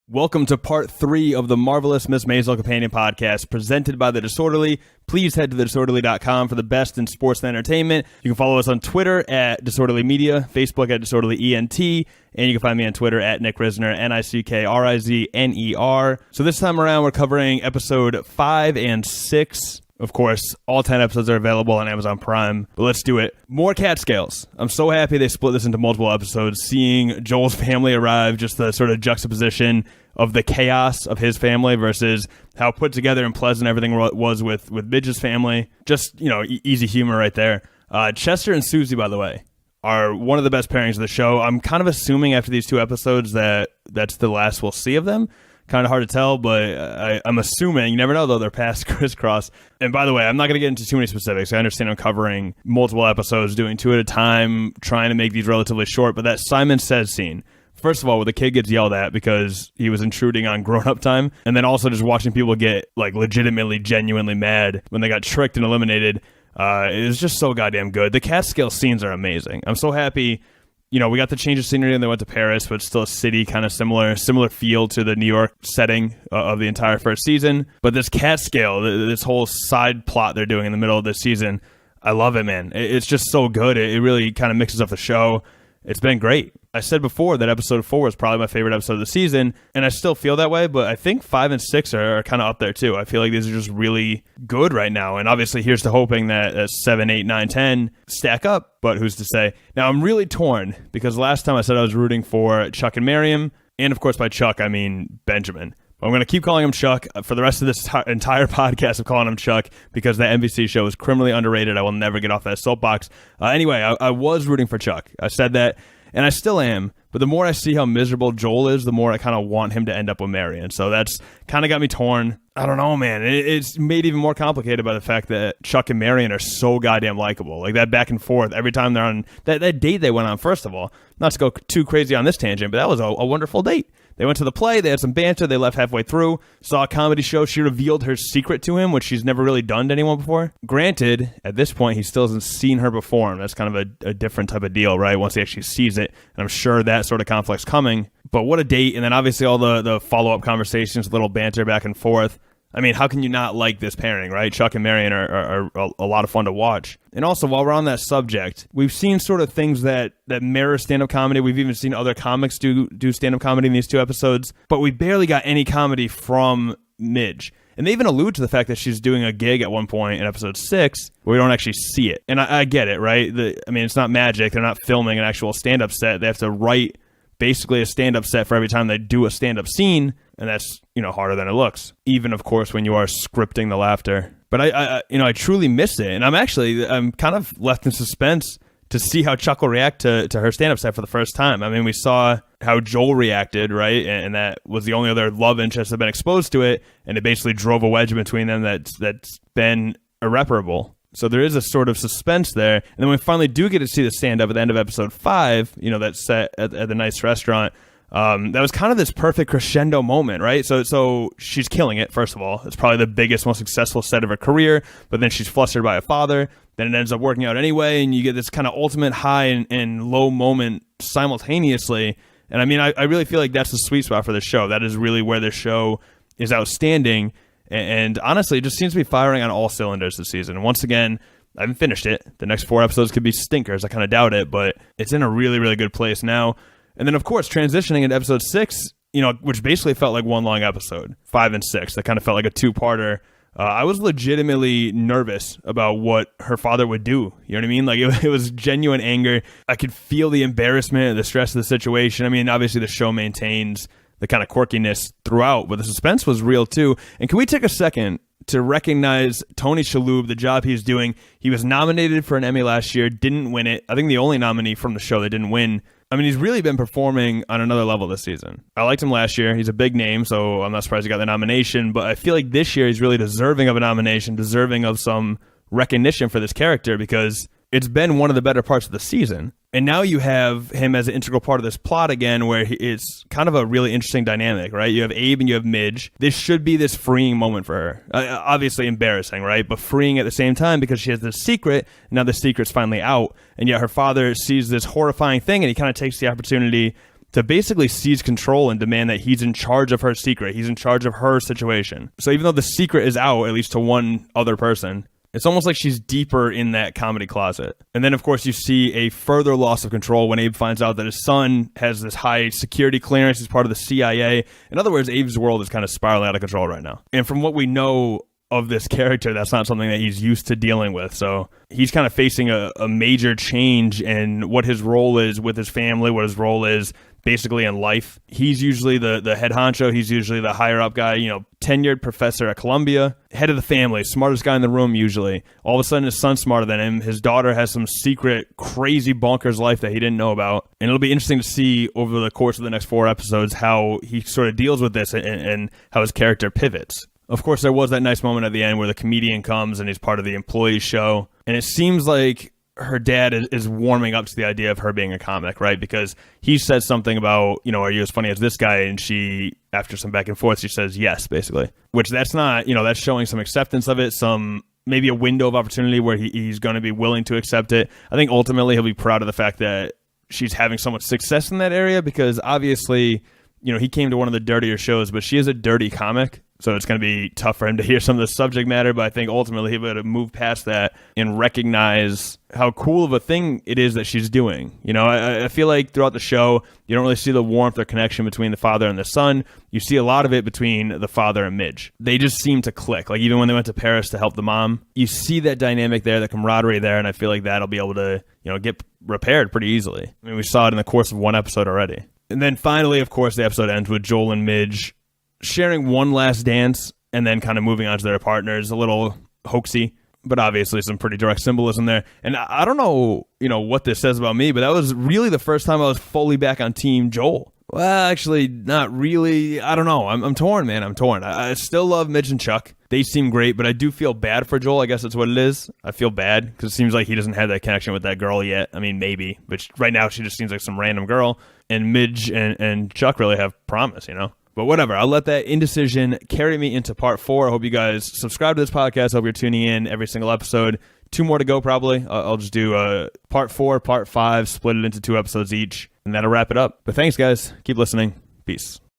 Welcome to part 3 of the Marvelous Miss Maisel Companion Podcast, presented by The Disorderly. Please head to thedisorderly.com for the best in sports and entertainment. You can follow us on Twitter at Disorderly Media, Facebook at Disorderly ENT, and you can find me on Twitter at Nick Risner, NickRizner. So this time around, we're covering episode 5 and 6. Of course, all 10 episodes are available on Amazon Prime, but let's do it. More Catskills. I'm so happy they split this into multiple episodes. Seeing Joel's family arrive, just the sort of juxtaposition of the chaos of his family versus how put together and pleasant everything was with Midge's family. Just, easy humor right there. Chester and Susie, by the way, are one of the best pairings of the show. I'm kind of assuming after these 2 episodes that that's the last we'll see of them. Kind of hard to tell, but I'm assuming. You never know, though. They're past crisscross. And by the way, I'm not going to get into too many specifics. I understand I'm covering multiple episodes, doing 2 at a time, trying to make these relatively short. But that Simon Says scene, first of all, where the kid gets yelled at because he was intruding on grown-up time, and then also just watching people get legitimately, genuinely mad when they got tricked and eliminated, is just so goddamn good. The Catskill scenes are amazing. I'm so happy. We got the change of scenery and they went to Paris, but still a city kind of similar feel to the New York setting of the entire first season. But this Catskill, this whole side plot they're doing in the middle of this season, I love it, man. It's just so good. It really kind of mixes up the show. It's been great. I said before that episode 4 was probably my favorite episode of the season, and I still feel that way, but I think 5 and 6 are kind of up there too. I feel like these are just really good right now, and obviously here's to hoping that 7, 8, 9, 10 stack up, but who's to say? Now, I'm really torn, because last time I said I was rooting for Chuck and Miriam, and of course by Chuck I mean Benjamin. I'm going to keep calling him Chuck for the rest of this entire podcast. I'm calling him Chuck because that NBC show is criminally underrated. I will never get off that soapbox. Anyway, I was rooting for Chuck. I said that, and I still am. But the more I see how miserable Joel is, the more I kind of want him to end up with Marion. So that's kind of got me torn. I don't know, man. It's made even more complicated by the fact that Chuck and Marion are so goddamn likable. Like that back and forth every time they're on that date they went on, first of all. Not to go too crazy on this tangent, but that was a wonderful date. They went to the play, they had some banter, they left halfway through, saw a comedy show, she revealed her secret to him, which she's never really done to anyone before. Granted, at this point, he still hasn't seen her perform. That's kind of a different type of deal, right? Once he actually sees it, and I'm sure that sort of conflict's coming. But what a date, and then obviously all the follow-up conversations, little banter back and forth. I mean, how can you not like this pairing, right? Chuck and Marion are a lot of fun to watch. And also, while we're on that subject, we've seen sort of things that mirror stand-up comedy. We've even seen other comics do stand-up comedy in these 2 episodes, but we barely got any comedy from Midge. And they even allude to the fact that she's doing a gig at one point in episode 6 where we don't actually see it. And I get it, right? It's not magic. They're not filming an actual stand-up set. They have to write basically a stand-up set for every time they do a stand-up scene, and that's, harder than it looks, even, of course, when you are scripting the laughter. But I truly miss it, and I'm kind of left in suspense to see how Chuck will react to her stand-up set for the first time. I mean, we saw how Joel reacted, right? And that was the only other love interest that had been exposed to it, and it basically drove a wedge between them that's been irreparable. So there is a sort of suspense there. And then we finally do get to see the stand-up at the end of episode 5, that set at the nice restaurant. That was kind of this perfect crescendo moment, right? So she's killing it, first of all. It's probably the biggest, most successful set of her career, but then she's flustered by a father. Then it ends up working out anyway, and you get this kind of ultimate high and low moment simultaneously. And I mean, I really feel like that's the sweet spot for the show. That is really where the show is outstanding. And honestly, it just seems to be firing on all cylinders this season. And once again, I haven't finished it. The next 4 episodes could be stinkers. I kind of doubt it, but it's in a really, really good place now. And then, of course, transitioning into episode 6, which basically felt like one long episode, 5 and 6. That kind of felt like a 2-parter. I was legitimately nervous about what her father would do. You know what I mean? Like, it was genuine anger. I could feel the embarrassment, the stress of the situation. I mean, obviously, the show maintains the kind of quirkiness throughout, but the suspense was real too. And can we take a second to recognize Tony Shalhoub, the job he's doing? He was nominated for an Emmy last year, didn't win it. I think the only nominee from the show that didn't win. I mean, he's really been performing on another level this season. I liked him last year. He's a big name, so I'm not surprised he got the nomination. But I feel like this year he's really deserving of a nomination, deserving of some recognition for this character, because it's been one of the better parts of the season. And now you have him as an integral part of this plot again, where it's kind of a really interesting dynamic, right? You have Abe and you have Midge. This should be this freeing moment for her. Obviously embarrassing, right? But freeing at the same time, because she has this secret. Now the secret's finally out. And yet her father sees this horrifying thing, and he kind of takes the opportunity to basically seize control and demand that he's in charge of her secret. He's in charge of her situation. So even though the secret is out, at least to one other person, it's almost like she's deeper in that comedy closet. And then, of course, you see a further loss of control when Abe finds out that his son has this high security clearance. He's part of the CIA. In other words, Abe's world is kind of spiraling out of control right now. And from what we know of this character, that's not something that he's used to dealing with. So he's kind of facing a major change in what his role is with his family, what his role is basically in life. He's usually the head honcho. He's usually the higher up guy, tenured professor at Columbia, head of the family, smartest guy in the room usually. All of a sudden his son's smarter than him. His daughter has some secret, crazy bonkers life that he didn't know about. And it'll be interesting to see over the course of the next 4 episodes how he sort of deals with this and how his character pivots. Of course, there was that nice moment at the end where the comedian comes and he's part of the employees show. And it seems like her dad is warming up to the idea of her being a comic, right? Because he said something about, are you as funny as this guy? And she, after some back and forth, she says yes, basically. Which that's not, that's showing some acceptance of it, maybe a window of opportunity where he's going to be willing to accept it. I think ultimately he'll be proud of the fact that she's having so much success in that area because obviously, he came to one of the dirtier shows, but she is a dirty comic. So it's going to be tough for him to hear some of the subject matter, but I think ultimately he'll be able to move past that and recognize how cool of a thing it is that she's doing. I feel like throughout the show, you don't really see the warmth or connection between the father and the son. You see a lot of it between the father and Midge. They just seem to click. Like even when they went to Paris to help the mom, you see that dynamic there, the camaraderie there, and I feel like that'll be able to, get repaired pretty easily. I mean, we saw it in the course of 1 episode already. And then finally, of course, the episode ends with Joel and Midge sharing one last dance and then kind of moving on to their partners. A little hoaxy, but obviously some pretty direct symbolism there. And I don't know, what this says about me, but that was really the first time I was fully back on Team Joel. Well, actually, not really. I don't know. I'm torn, man. I'm torn. I still love Midge and Chuck. They seem great, but I do feel bad for Joel. I guess that's what it is. I feel bad because it seems like he doesn't have that connection with that girl yet. I mean, maybe, but right now she just seems like some random girl. And Midge and Chuck really have promise, But whatever, I'll let that indecision carry me into part 4. I hope you guys subscribe to this podcast. I hope you're tuning in every single episode. 2 more to go, probably. I'll just do part 4, part 5, split it into 2 episodes each, and that'll wrap it up. But thanks, guys. Keep listening. Peace.